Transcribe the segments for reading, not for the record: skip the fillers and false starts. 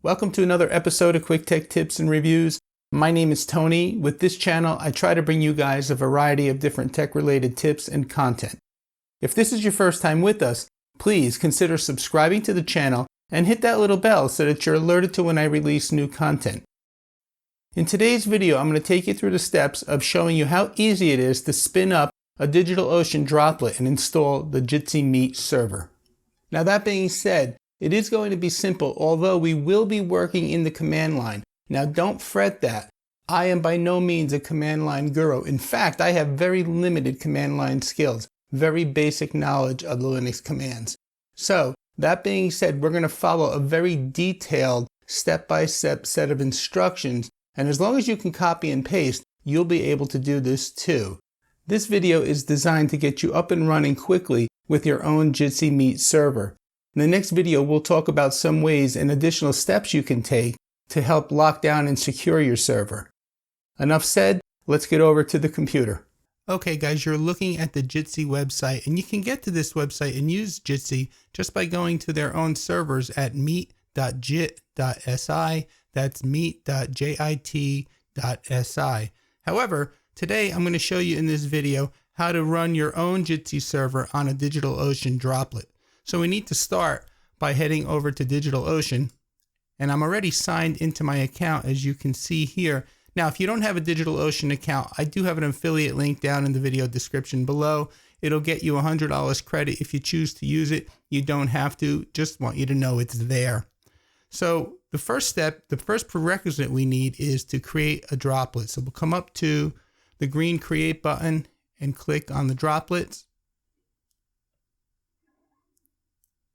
Welcome to another episode of Quick Tech Tips and Reviews. My name is Tony. With this channel, I try to bring you guys a variety of different tech-related tips and content. If this is your first time with us, please consider subscribing to the channel and hit that little bell so that you're alerted to when I release new content. In today's video, I'm going to take you through the steps of showing you how easy it is to spin up a DigitalOcean droplet and install the Jitsi Meet server. Now that being said, it is going to be simple, although we will be working in the command line. Now don't fret that. I am by no means a command line guru. In fact, I have very limited command line skills, very basic knowledge of the Linux commands. So that being said, we're going to follow a very detailed step-by-step set of instructions. And as long as you can copy and paste, you'll be able to do this too. This video is designed to get you up and running quickly with your own Jitsi Meet server. In the next video, we'll talk about some ways and additional steps you can take to help lock down and secure your server. Enough said, let's get over to the computer. Okay guys, you're looking at the Jitsi website, and you can get to this website and use Jitsi just by going to their own servers at meet.jit.si. That's meet.jit.si. However, today I'm going to show you in this video how to run your own Jitsi server on a DigitalOcean droplet. So we need to start by heading over to DigitalOcean, and I'm already signed into my account, as you can see here. Now, if you don't have a DigitalOcean account, I do have an affiliate link down in the video description below. It'll get you $100 credit if you choose to use it. You don't have to, just want you to know it's there. So the first step, the first prerequisite we need is to create a droplet. So we'll come up to the green create button and click on the droplets.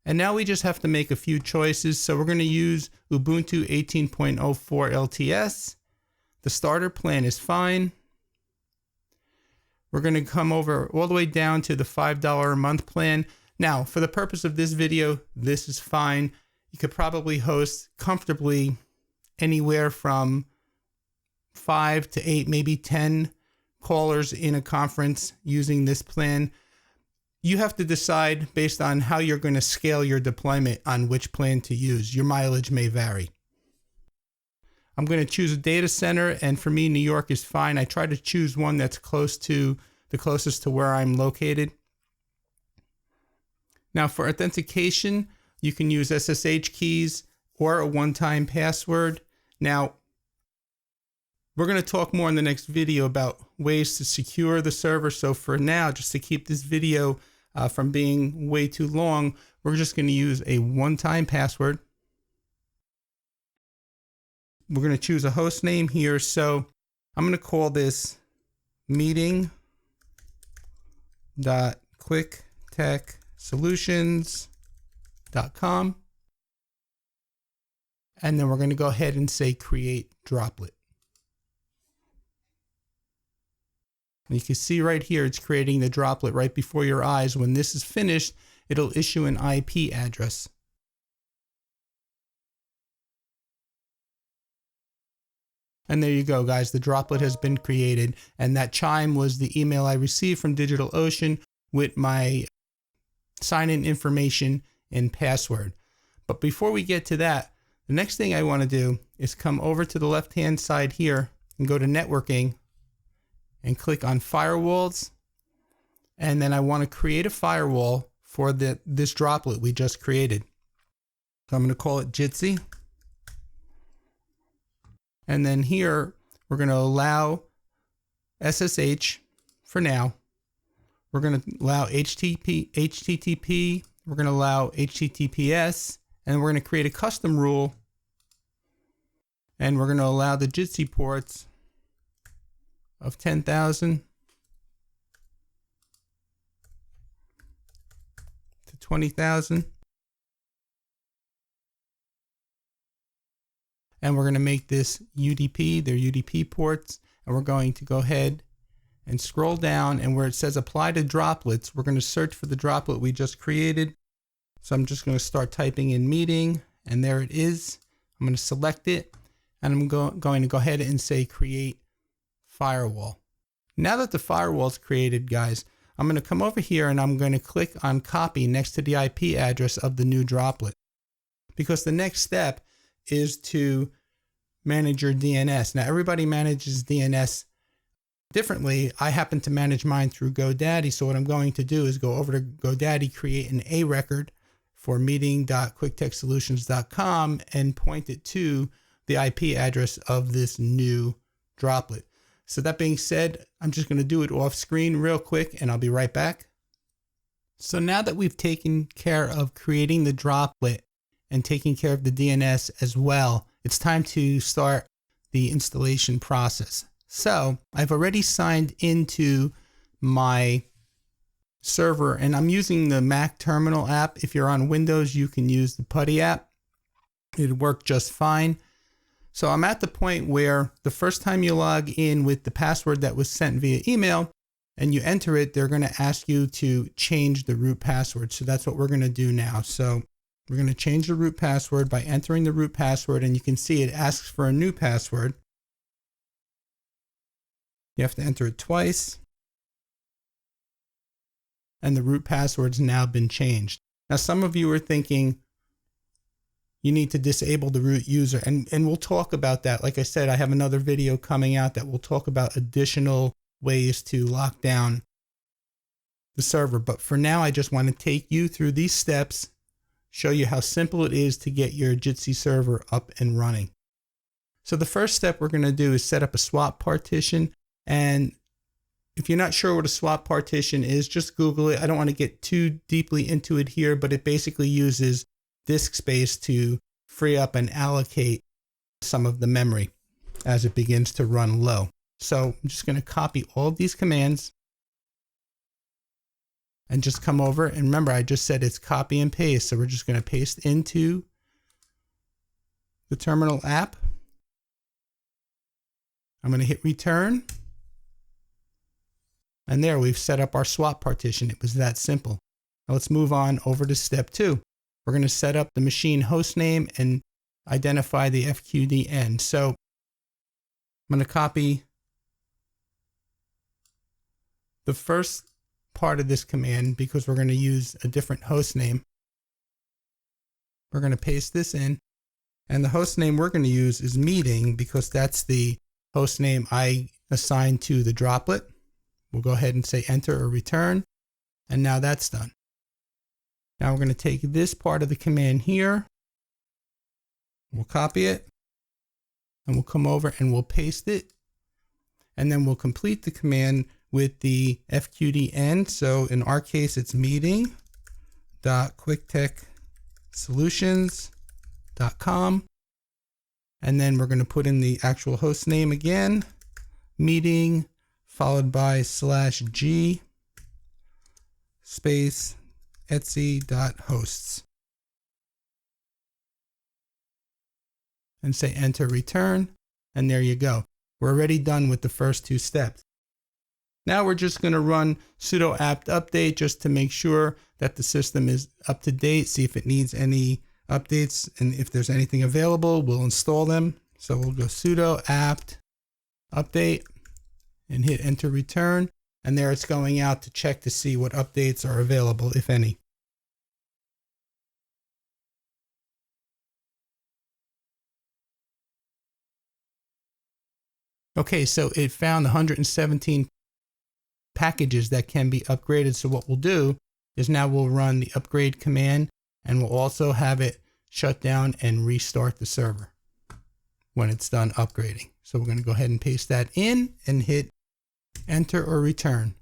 And now we just have to make a few choices. So we're going to use Ubuntu 18.04 LTS. The starter plan is fine. We're going to come over all the way down to the $5 a month plan. Now, for the purpose of this video, this is fine. You could probably host comfortably anywhere from 5 to 8, maybe 10 callers in a conference using this plan. You have to decide based on how you're going to scale your deployment on which plan to use. Your mileage may vary. I'm going to choose a data center, and for me, New York is fine. I try to choose one that's closest to where I'm located. Now for authentication, you can use SSH keys or a one-time password. Now, we're going to talk more in the next video about ways to secure the server. So for now, just to keep this video from being way too long, we're just going to use a one-time password. We're going to choose a host name here. So I'm going to call this meeting.quiktechsolutions.com. And then we're going to go ahead and say create droplet. And you can see right here, it's creating the droplet right before your eyes. When this is finished, it'll issue an IP address. And there you go, guys. The droplet has been created. And that chime was the email I received from DigitalOcean with my sign-in information and password. But before we get to that, the next thing I want to do is come over to the left-hand side here and go to networking and click on firewalls. And then I want to create a firewall for this droplet we just created. So I'm going to call it Jitsi. And then here, we're going to allow SSH for now. We're going to allow HTTP. We're going to allow HTTPS. And we're going to create a custom rule. And we're going to allow the Jitsi ports of 10,000 to 20,000. And we're going to make this UDP, their UDP ports. And we're going to go ahead and scroll down, and where it says apply to droplets, we're going to search for the droplet we just created. So I'm just going to start typing in meeting, and there it is. I'm going to select it, and I'm going to go ahead and say create firewall. Now that the firewall is created, guys, I'm going to come over here and I'm going to click on copy next to the IP address of the new droplet, because the next step is to manage your DNS. Now, everybody manages DNS differently. I happen to manage mine through GoDaddy. So what I'm going to do is go over to GoDaddy, create an A record for meeting.quiktechsolutions.com and point it to the IP address of this new droplet. So that being said, I'm just going to do it off screen real quick and I'll be right back. So now that we've taken care of creating the droplet and taking care of the DNS as well, it's time to start the installation process. So I've already signed into my server and I'm using the Mac Terminal app. If you're on Windows, you can use the PuTTY app. It'll work just fine. So I'm at the point where the first time you log in with the password that was sent via email and you enter it, they're going to ask you to change the root password. So that's what we're going to do now. So we're going to change the root password by entering the root password, and you can see it asks for a new password. You have to enter it twice. And the root password's now been changed. Now, some of you are thinking you need to disable the root user, and we'll talk about that. Like I said, I have another video coming out that will talk about additional ways to lock down the server. But for now, I just want to take you through these steps, show you how simple it is to get your Jitsi server up and running. So the first step we're going to do is set up a swap partition. And if you're not sure what a swap partition is, just Google it. I don't want to get too deeply into it here, but it basically uses disk space to free up and allocate some of the memory as it begins to run low. So I'm just going to copy all of these commands and just come over. And remember, I just said it's copy and paste. So we're just going to paste into the terminal app. I'm going to hit return. And there we've set up our swap partition. It was that simple. Now let's move on over to step 2. We're going to set up the machine host name and identify the FQDN. So I'm going to copy the first part of this command because we're going to use a different host name. We're going to paste this in, and the host name we're going to use is meeting because that's the host name I assigned to the droplet. We'll go ahead and say enter or return. And now that's done. Now we're going to take this part of the command here. We'll copy it. And we'll come over and we'll paste it. And then we'll complete the command with the FQDN. So in our case, it's meeting.quiktechsolutions.com. And then we're going to put in the actual host name again, meeting, followed by /g space etsy.hosts. And say enter return. And there you go. We're already done with the first 2 steps. Now we're just going to run sudo apt update just to make sure that the system is up to date, see if it needs any updates, and if there's anything available, we'll install them. So we'll go sudo apt update and hit enter return. And there it's going out to check to see what updates are available, if any. Okay, so it found 117 packages that can be upgraded. So what we'll do is now we'll run the upgrade command and we'll also have it shut down and restart the server when it's done upgrading. So we're going to go ahead and paste that in and hit enter or return.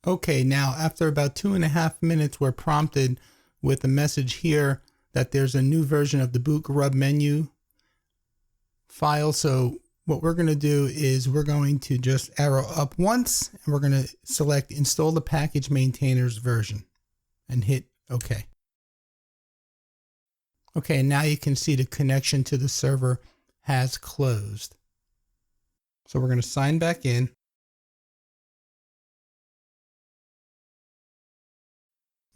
Okay, now after about 2.5 minutes, we're prompted with a message here that there's a new version of the boot grub menu file. So what we're going to do is we're going to just arrow up once and we're going to select install the package maintainers version and hit OK. Okay, now you can see the connection to the server has closed. So we're going to sign back in.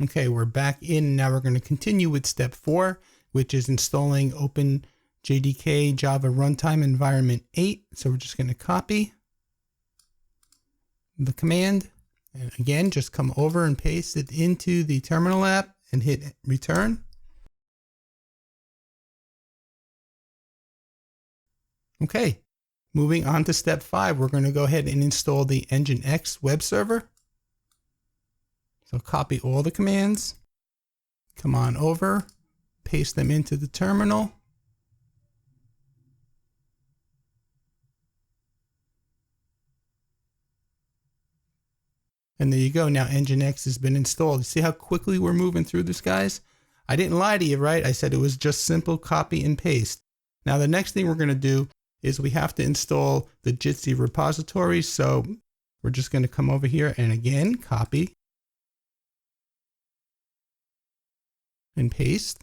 Okay, we're back in. Now we're going to continue with step 4, which is installing OpenJDK Java Runtime Environment 8. So we're just going to copy the command And again, just come over and paste it into the terminal app and hit return. Okay, moving on to step 5, we're going to go ahead and install the Nginx web server. So copy all the commands, come on over, paste them into the terminal. And there you go. Now Nginx has been installed. See how quickly we're moving through this, guys? I didn't lie to you, right? I said it was just simple copy and paste. Now the next thing we're going to do is we have to install the Jitsi repository. So we're just going to come over here and again, copy and paste.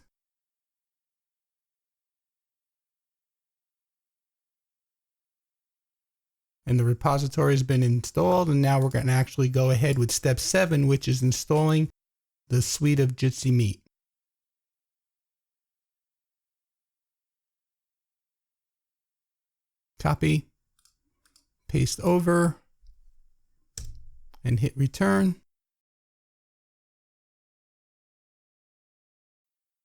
And the repository has been installed. And now we're going to actually go ahead with step 7, which is installing the suite of Jitsi Meet. Copy, paste over, and hit return.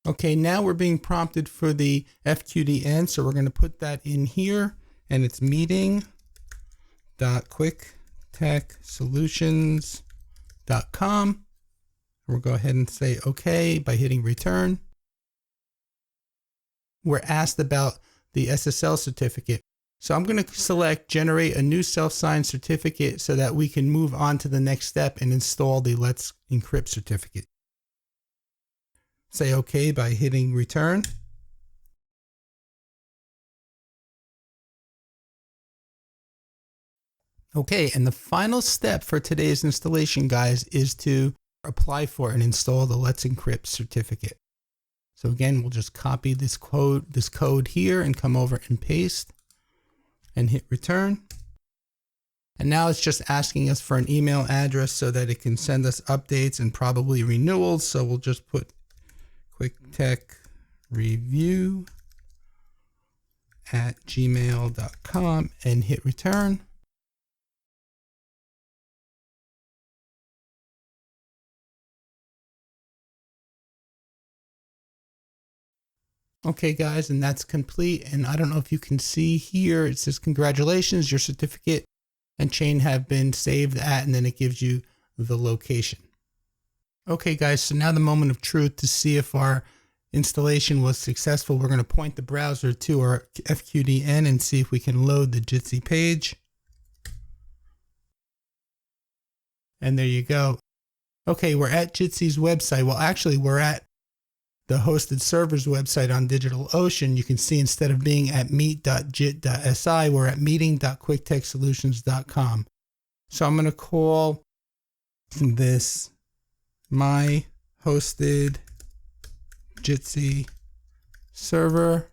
Okay, now we're being prompted for the FQDN, so we're going to put that in here, and it's meeting.quiktechreview.com. We'll go ahead and say OK by hitting return. We're asked about the SSL certificate. So I'm going to select generate a new self-signed certificate so that we can move on to the next step and install the Let's Encrypt certificate. Say OK by hitting return. Okay, and the final step for today's installation, guys, is to apply for and install the Let's Encrypt certificate. So again, we'll just copy this code here and come over and paste and hit return. And now it's just asking us for an email address so that it can send us updates and probably renewals. So we'll just put quiktechreview@gmail.com and hit return. Okay, guys, and that's complete. And I don't know if you can see here, it says, congratulations, your certificate and chain have been saved at, and then it gives you the location. Okay, guys, so now the moment of truth to see if our installation was successful. We're going to point the browser to our FQDN and see if we can load the Jitsi page. And there you go. Okay, we're at Jitsi's website. Well, actually, we're at the hosted server's website on DigitalOcean. You can see instead of being at meet.jit.si, we're at meeting.quiktechsolutions.com. So I'm going to call this my hosted Jitsi server.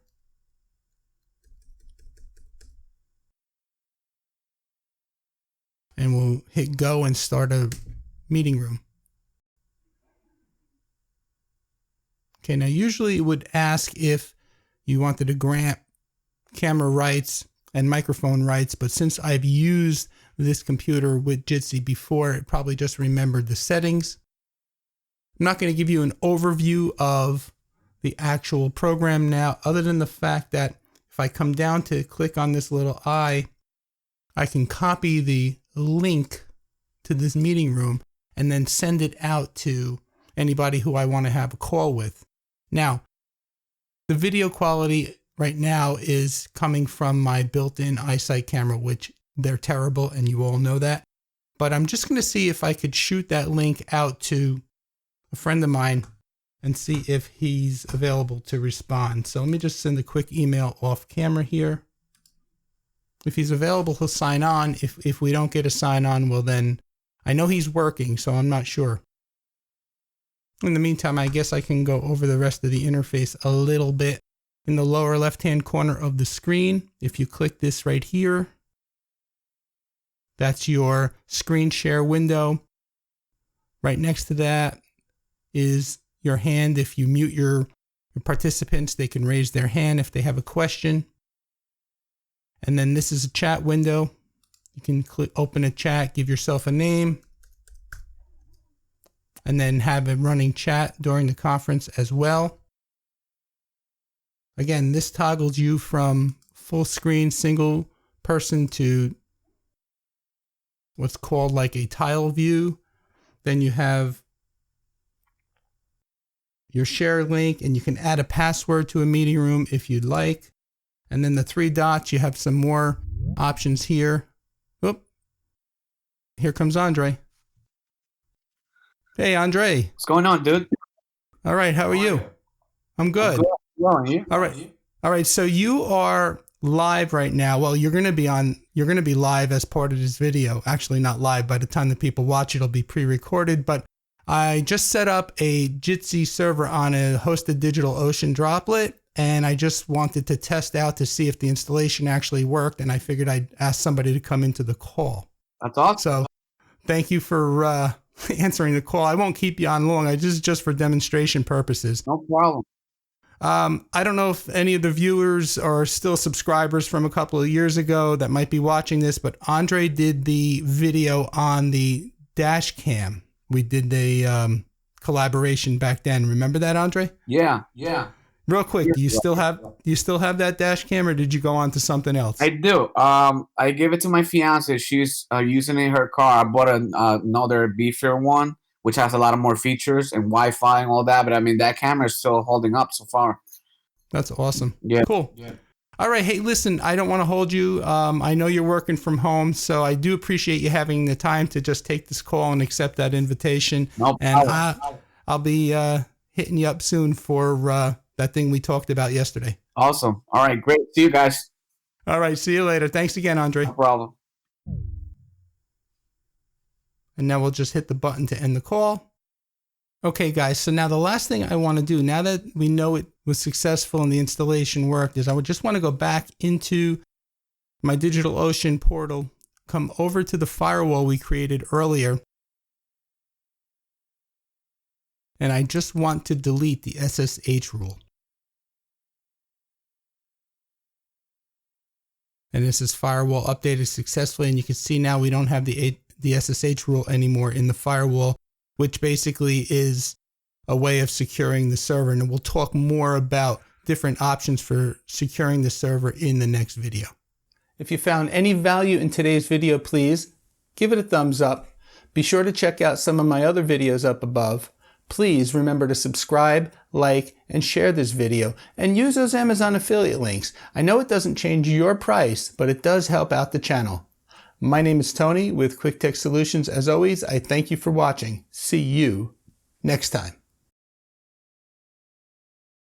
And we'll hit go and start a meeting room. Okay, now usually it would ask if you wanted to grant camera rights and microphone rights, but since I've used this computer with Jitsi before, it probably just remembered the settings. I'm not going to give you an overview of the actual program now, other than the fact that if I come down to click on this little eye, I can copy the link to this meeting room and then send it out to anybody who I want to have a call with. Now, the video quality right now is coming from my built-in iSight camera, which they're terrible and you all know that. But I'm just going to see if I could shoot that link out to a friend of mine and see if he's available to respond. So let me just send a quick email off camera here. If he's available, he'll sign on. If we don't get a sign on, well then, I know he's working, so I'm not sure. In the meantime, I guess I can go over the rest of the interface a little bit. In the lower left-hand corner of the screen, if you click this right here, that's your screen share window. Right next to that is your hand. If you mute your participants, they can raise their hand if they have a question. And then this is a chat window. You can open a chat, give yourself a name. and then have a running chat during the conference as well. Again, this toggles you from full screen single person to what's called like a tile view. Then you have your share link, and you can add a password to a meeting room if you'd like. And then the 3 dots, you have some more options here. Oop. Here comes Andre. Hey, Andre. What's going on, dude? All right, how are you? I'm good. Well, and you? All right. All right, so you are live right now. Well, you're going to be live as part of this video. Actually, not live. By the time the people watch it, it'll be pre-recorded, but I just set up a Jitsi server on a hosted DigitalOcean droplet, and I just wanted to test out to see if the installation actually worked, and I figured I'd ask somebody to come into the call. That's awesome. So thank you for answering the call. I won't keep you on long. This is just for demonstration purposes. No problem. I don't know if any of the viewers are still subscribers from a couple of years ago that might be watching this, but Andre did the video on the dash cam. We did the collaboration back then. Remember that, Andre? Yeah. Real quick, do you still have that dash cam, or did you go on to something else? I do. I gave it to my fiance. She's using it in her car. I bought another beefier one, which has a lot of more features and Wi-Fi and all that. But I mean, that camera is still holding up so far. That's awesome. Yeah. Cool. Yeah. All right. Hey, listen, I don't want to hold you. I know you're working from home, so I do appreciate you having the time to just take this call and accept that invitation. No problem. And I'll be hitting you up soon for that thing we talked about yesterday. Awesome. All right. Great. See you guys. All right. See you later. Thanks again, Andre. No problem. And now we'll just hit the button to end the call. Okay, guys, so now the last thing I want to do, now that we know it was successful and the installation worked, is I would just want to go back into my DigitalOcean portal, come over to the firewall we created earlier, and I just want to delete the SSH rule. And this is firewall updated successfully, and you can see now we don't have the SSH rule anymore in the firewall, which basically is a way of securing the server. And we'll talk more about different options for securing the server in the next video. If you found any value in today's video, please give it a thumbs up. Be sure to check out some of my other videos up above. Please remember to subscribe, like, and share this video, and use those Amazon affiliate links. I know it doesn't change your price, but it does help out the channel. My name is Tony with Quick Tech Solutions. As always, I thank you for watching. See you next time.